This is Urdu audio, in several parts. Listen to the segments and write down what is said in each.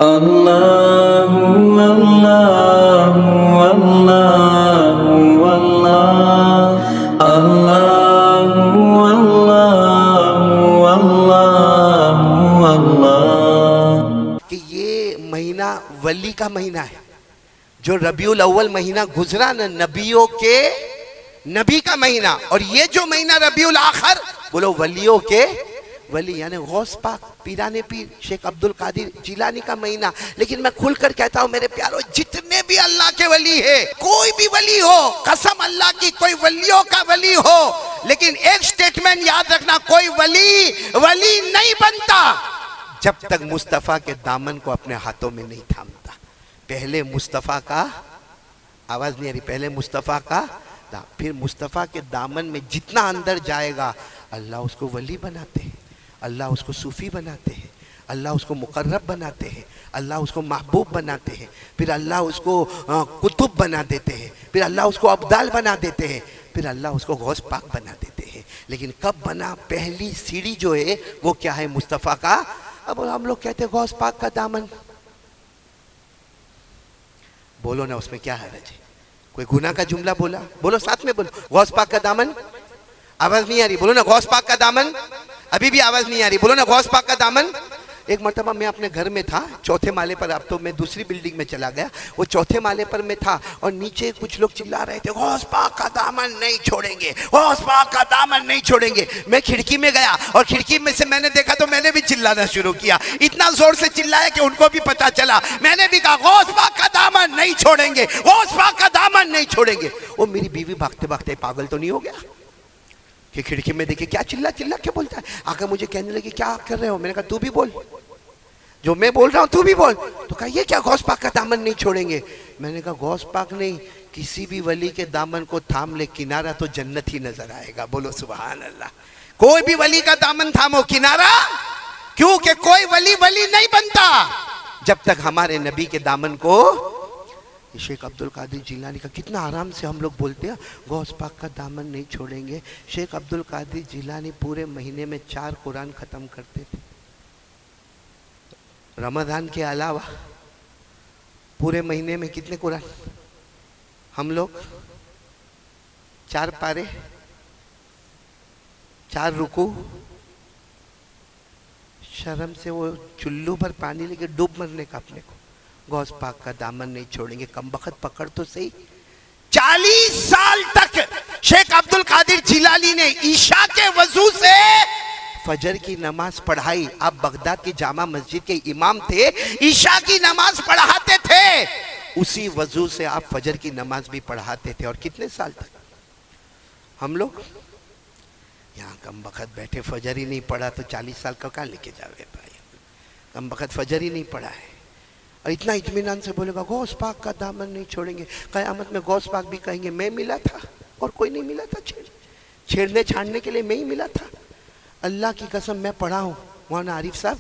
اللہ اللہ اللہ اللہ اللہ اللہ اللہ۔ کہ یہ مہینہ ولی کا مہینہ ہے، جو ربیع الاول مہینہ گزرا نا، نبیوں کے نبی کا مہینہ، اور یہ جو مہینہ ربیع الاخر بولو ولیوں کے ولی، یعنی غوث پاک پیران پیر شیخ عبد القادر جیلانی کا مہینہ۔ لیکن میں کھل کر کہتا ہوں میرے پیارو، جتنے بھی اللہ کے ولی ہیں، کوئی بھی ولی ہو، قسم اللہ کی کوئی ولیوں کا ولی ہو، لیکن ایک سٹیٹمنٹ یاد رکھنا، کوئی ولی نہیں بنتا جب تک مصطفیٰ کے دامن کو اپنے ہاتھوں میں نہیں تھامتا۔ پہلے مصطفیٰ کا، آواز نہیں آ رہی، پہلے مصطفیٰ کا، پھر مصطفیٰ کے دامن میں جتنا اندر جائے گا، اللہ اس کو ولی بناتے ہیں، اللہ اس کو صوفی بناتے ہیں، اللہ اس کو مقرب بناتے ہیں، اللہ اس کو محبوب بناتے ہیں، پھر اللہ اس کو قطب بنا دیتے ہیں، پھر اللہ اس کو ابدال بنا دیتے ہیں، پھر اللہ اس کو غوث پاک بنا دیتے ہیں۔ لیکن کب بنا؟ پہلی سیڑھی جو ہے وہ کیا ہے؟ مصطفیٰ کا۔ اب ہم لوگ کہتے ہیں غوث پاک کا دامن، بولو نا اس میں کیا حرج ہے؟ کوئی گناہ کا جملہ بولا؟ بولو ساتھ میں بولو، غوث پاک کا دامن۔ آواز نہیں آ رہی، بولو نا غوث پاک کا دامن۔ ابھی بھی آواز نہیں آ رہی، بولو نا غوث پاک کا دامن۔ ایک مرتبہ میں اپنے گھر میں تھا، چوتھے مالے پر، اب تو میں دوسری بلڈنگ میں چلا گیا، وہ چوتھے مالے پر میں تھا، اور نیچے کچھ لوگ چلا رہے تھے، غوث پاک کا دامن نہیں چھوڑیں گے، غوث پاک کا دامن نہیں چھوڑیں گے۔ میں کھڑکی میں گیا، اور کھڑکی میں سے میں نے دیکھا تو میں نے بھی چلانا شروع کیا، اتنا زور سے چلایا کہ ان کو بھی پتا چلا۔ میں نے بھی کہا غوث پاک کا دامن نہیں چھوڑیں گے، غوث پاک کا دامن نہیں چھوڑیں گے۔ وہ میری بیوی بھاگتے بھاگتے، پاگل تو نہیں ہو گیا کہ کھڑکی میں دیکھے کیا چلا کے بولتا ہے؟ آ کر مجھے کہنے لگی کیا کر رہے ہو؟ میں نے کہا تو بھی بول، جو میں بول رہا ہوں تو بھی بول۔ تو کہا یہ کیا غوث پاک کا دامن نہیں چھوڑیں گے؟ میں نے کہا غوث پاک نہیں، کسی بھی ولی کے دامن کو تھام لے، کنارہ تو جنت ہی نظر آئے گا۔ بولو سبحان اللہ۔ کوئی بھی ولی کا دامن تھامو، کنارہ، کیونکہ کوئی ولی نہیں بنتا جب تک ہمارے نبی کے دامن کو۔ شیخ عبد القادر جیلانی کا کتنا آرام سے ہم لوگ بولتے ہیں غوث پاک کا دامن نہیں چھوڑیں گے۔ شیخ عبد القادر جیلانی پورے مہینے میں 4 قرآن ختم کرتے تھے، رمضان کے علاوہ پورے مہینے میں کتنے قرآن؟ ہم لوگ 4 پارے، 4 رکوع، شرم سے وہ چلو پر پانی لے کے ڈوب مرنے کا اپنے کو۔ غوث پاک کا دامن نہیں چھوڑیں گے، کم بخت پکڑ تو صحیح۔ 40 سال تک شیخ عبد القادر جیلانی نے عشاء کے وضو سے فجر کی نماز پڑھائی۔ آپ بغداد کی جامع مسجد کے امام تھے، عشاء کی نماز پڑھاتے تھے، اسی وضو سے آپ فجر کی نماز بھی پڑھاتے تھے۔ اور کتنے سال تک؟ ہم لوگ یہاں کم بخت بیٹھے، فجر ہی نہیں پڑھا تو 40 سال کا کہاں لے کے جاوے بھائی؟ کم بخت فجر ہی نہیں پڑھا ہے، اور اتنا اطمینان سے بولے گا غوث پاک کا دامن نہیں چھوڑیں گے۔ قیامت میں غوث پاک بھی کہیں گے میں ملا تھا اور کوئی نہیں ملا تھا، چھیڑنے چھاڑنے کے لیے میں ہی ملا تھا۔ اللہ کی قسم میں پڑھا ہوں مولانا عارف صاحب،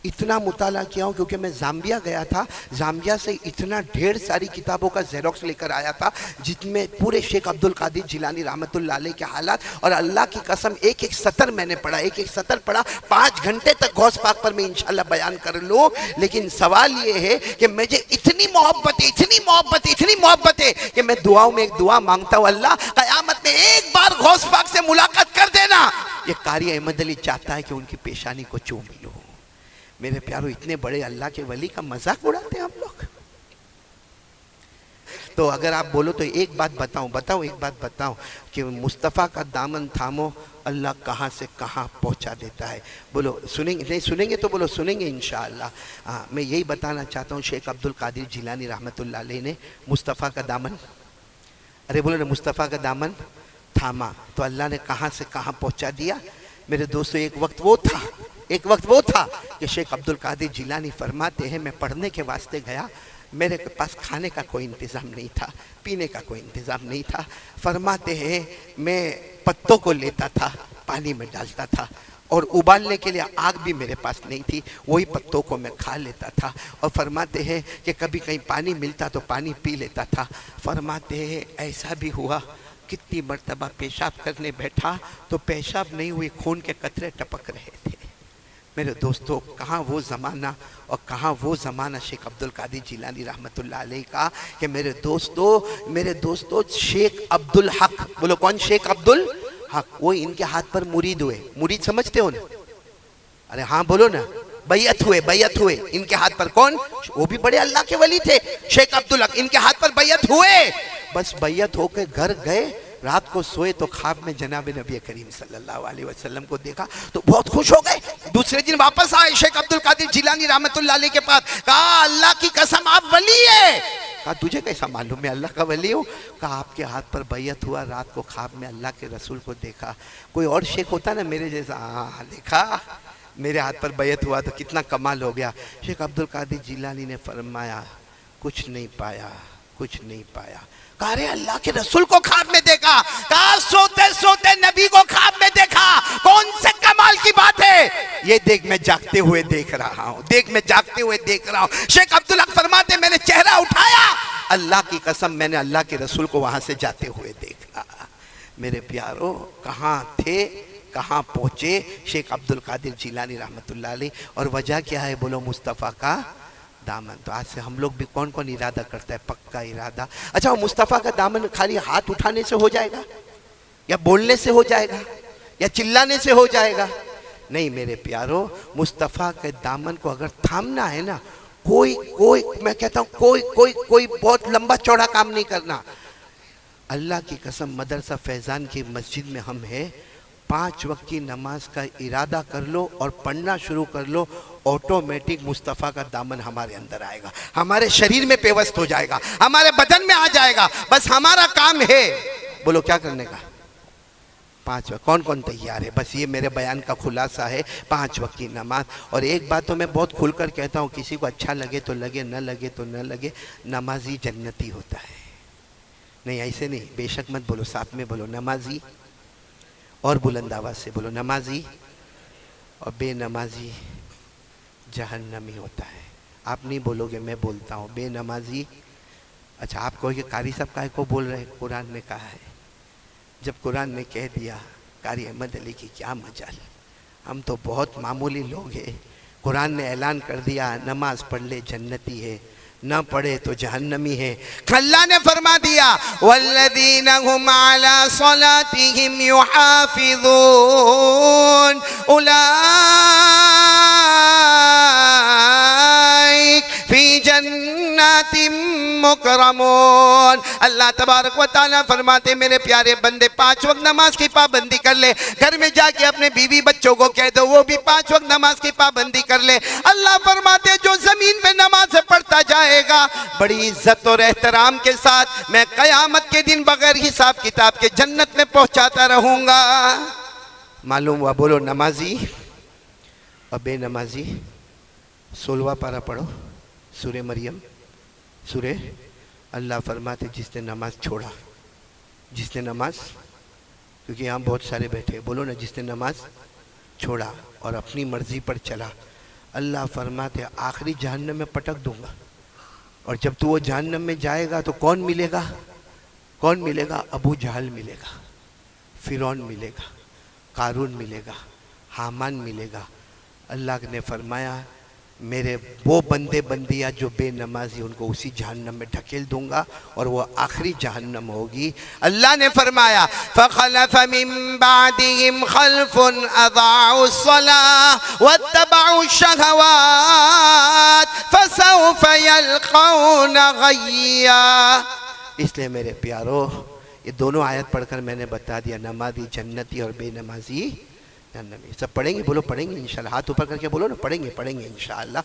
اتنا مطالعہ کیا ہوں، کیونکہ میں زامبیا گیا تھا، زامبیا سے اتنا ڈھیر ساری کتابوں کا زیروکس لے کر آیا تھا، جس میں پورے شیخ عبد القادر جیلانی رحمت اللہ علیہ کے حالات، اور اللہ کی قسم ایک سطر میں نے پڑھا، ایک سطر پڑھا، 5 گھنٹے تک غوث پاک پر میں انشاءاللہ بیان کر لوں۔ لیکن سوال یہ ہے کہ مجھے اتنی محبت ہے کہ میں دعاؤں میں ایک دعا مانگتا ہوں، اللہ قیامت میں ایک بار غوث پاک سے ملاقات کر دینا۔ یہ قاری احمد علی چاہتا ہے کہ ان کی پیشانی کو چوم لوں۔ میرے پیارو، اتنے بڑے اللہ کے ولی کا مذاق اڑاتے ہیں ہم لوگ۔ تو اگر آپ بولو تو ایک بات بتاؤں کہ مصطفیٰ کا دامن تھامو، اللہ کہاں سے کہاں پہنچا دیتا ہے۔ بولو سنیں گے؟ نہیں سنیں گے تو بولو سنیں گے انشاءاللہ۔ میں یہی بتانا چاہتا ہوں، شیخ عبد القادر جیلانی رحمت اللہ علیہ نے مصطفیٰ کا دامن، ارے بولو نا، مصطفیٰ کا دامن تھاما تو اللہ نے کہاں سے کہاں پہنچا دیا۔ میرے دوستو، ایک وقت وہ تھا کہ شیخ عبد القادر جیلانی فرماتے ہیں، میں پڑھنے کے واسطے گیا، میرے پاس کھانے کا کوئی انتظام نہیں تھا، پینے کا کوئی انتظام نہیں تھا۔ فرماتے ہیں میں پتوں کو لیتا تھا، پانی میں ڈالتا تھا، اور ابالنے کے لیے آگ بھی میرے پاس نہیں تھی، وہی پتوں کو میں کھا لیتا تھا۔ اور فرماتے ہیں کہ کبھی کہیں پانی ملتا تو پانی پی لیتا تھا۔ فرماتے ہیں ایسا بھی ہوا، کتنی مرتبہ پیشاب کرنے بیٹھا تو پیشاب نہیں ہوئی، خون کے قطرے ٹپک رہے تھے۔ میرے دوستوں کہاں وہ زمانہ اور کہاں وہ زمانہ شیخ عبد القادر جیلانی رحمۃ اللہ علیہ کا کہ میرے دوستوں شیخ عبد الحق، بولو کون شیخ عبد الحق، وہ ان کے ہاتھ پر مرید ہوئے. مرید سمجھتے ہو نا؟ ارے ہاں بولو نا. بیعت ہوئے ان کے ہاتھ پر. کون؟ وہ بھی بڑے اللہ کے ولی تھے شیخ عبد الحق. ان کے ہاتھ پر بیعت ہوئے. بس بیعت ہو کے گھر گئے، رات کو سوئے تو خواب میں جناب نبی کریم صلی اللہ علیہ وسلم کو دیکھا تو بہت خوش ہو گئے. دوسرے دن واپس آئے شیخ عبد القادر جیلانی رحمۃ اللہ علیہ کے پاس. کہا اللہ کی قسم آپ ولی ہے. کہا تجھے کیسا معلوم میں اللہ کا ولی ہوں؟ کہا آپ کے ہاتھ پر بیعت ہوا، رات کو خواب میں اللہ کے رسول کو دیکھا. کوئی اور شیخ ہوتا نا میرے جیسا، ہاں دیکھا میرے ہاتھ پر بیعت ہوا تو کتنا کمال ہو گیا. شیخ عبد القادر جیلانی نے فرمایا کچھ نہیں پایا. کہا ارے اللہ کے رسول کو خواب میں دیکھا. کہا سوتے نبی کو خواب میں دیکھا، کون سے کمال کی بات ہے؟ یہ دیکھ میں جاگتے ہوئے دیکھ رہا ہوں. شیخ عبدالحق فرماتے میں نے چہرہ اٹھایا، اللہ کی قسم میں نے اللہ کے رسول کو وہاں سے جاتے ہوئے دیکھا. میرے پیارو کہاں تھے، کہاں پہنچے شیخ عبد القادر جیلانی رحمۃ اللہ علیہ. اور وجہ کیا ہے؟ بولو مصطفیٰ کا دامن. تو آج سے ہم لوگ بھی کون ارادہ کرتا ہے؟ پکا ارادہ. اچھا وہ مصطفیٰ کا دامن خالی ہاتھ اٹھانے سے ہو جائے گا، یا بولنے سے ہو جائے گا، یا چلانے سے ہو جائے گا؟ نہیں میرے پیارو، مصطفیٰ کے دامن کو اگر تھامنا ہے نا، کوئی میں کہتا ہوں کوئی بہت لمبا چوڑا کام نہیں کرنا. اللہ کی قسم مدرسہ فیضان کی مسجد میں ہم ہیں، 5 وقت کی نماز کا ارادہ کر لو اور پڑھنا شروع کر لو، آٹومیٹک مصطفیٰ کا دامن ہمارے اندر آئے گا، ہمارے شریر میں پیوست ہو جائے گا، ہمارے بدن میں آ جائے گا. بس ہمارا کام ہے، بولو کیا کرنے کا؟ 5 وقت. کون تیار ہے؟ بس یہ میرے بیان کا خلاصہ ہے، 5 وقت کی نماز. اور ایک بات تو میں بہت کھل کر کہتا ہوں، کسی کو اچھا لگے تو لگے، نہ لگے تو نہ لگے، نمازی جنتی ہوتا ہے. نہیں ایسے نہیں، بے شک مت بولو، ساتھ میں بولو نمازی، اور بلند آواز سے بولو نمازی. اور بے نمازی جہنمی ہوتا ہے. آپ نہیں بولو گے، میں بولتا ہوں، بے نمازی. اچھا آپ کہو کہ قاری صاحب کائے کو بول رہے؟ قرآن نے کہا ہے. جب قرآن نے کہہ دیا، قاری احمد علی کی کیا مجال، ہم تو بہت معمولی لوگ ہیں. قرآن نے اعلان کر دیا نماز پڑھ لے جنتی ہے، نہ پڑھے تو جہنمی ہے. اللہ نے فرما دیا والذین هم علی صلاتهم یحافظون اولئک فی جنات مکرمون. اللہ تبارک و تعالیٰ فرماتے میرے پیارے بندے 5 وقت نماز کی پابندی کر لے. گھر میں جا کے اپنے بیوی بچوں کو کہہ دو وہ بھی 5 وقت نماز کی پابندی کر لے. اللہ فرماتے جو زمین پہ نماز پڑھتا جائے گا بڑی عزت اور احترام کے ساتھ میں قیامت کے دن بغیر حساب کتاب کے جنت میں پہنچاتا رہوں گا. معلوم ہوا؟ بولو نمازی اور بے نمازی. 16واں پارہ پڑھو، سورہ مریم، سورہ. اللہ فرماتے جس نے نماز چھوڑا، جس نے نماز، کیونکہ یہاں بہت سارے بیٹھے، بولو نا جس نے نماز چھوڑا اور اپنی مرضی پر چلا، اللہ فرماتے آخری جہنم میں پٹک دوں گا. اور جب تو وہ جہنم میں جائے گا تو کون ملے گا؟ ابو جہل ملے گا، فرعون ملے گا، قارون ملے گا، حامان ملے گا. اللہ نے فرمایا میرے وہ بندے بندیاں جو بے نمازی ان کو اسی جہنم میں ڈھکیل دوں گا اور وہ آخری جہنم ہوگی. اللہ نے فرمایا فَخَلَفَ مِن بَعْدِهِمْ خَلْفٌ أَضَاعُوا الصَّلَاةَ وَاتَّبَعُوا الشَّهَوَاتِ فَسَوْفَ يَلْقَوْنَ غَيًّا. اس لیے میرے پیارو یہ دونوں آیت پڑھ کر میں نے بتا دیا نمازی جنتی اور بے نمازی جہنمی. سب پڑھیں گے؟ بولو پڑھیں گے انشاءاللہ. ہاتھ اوپر کر کے بولو نا پڑھیں گے انشاءاللہ.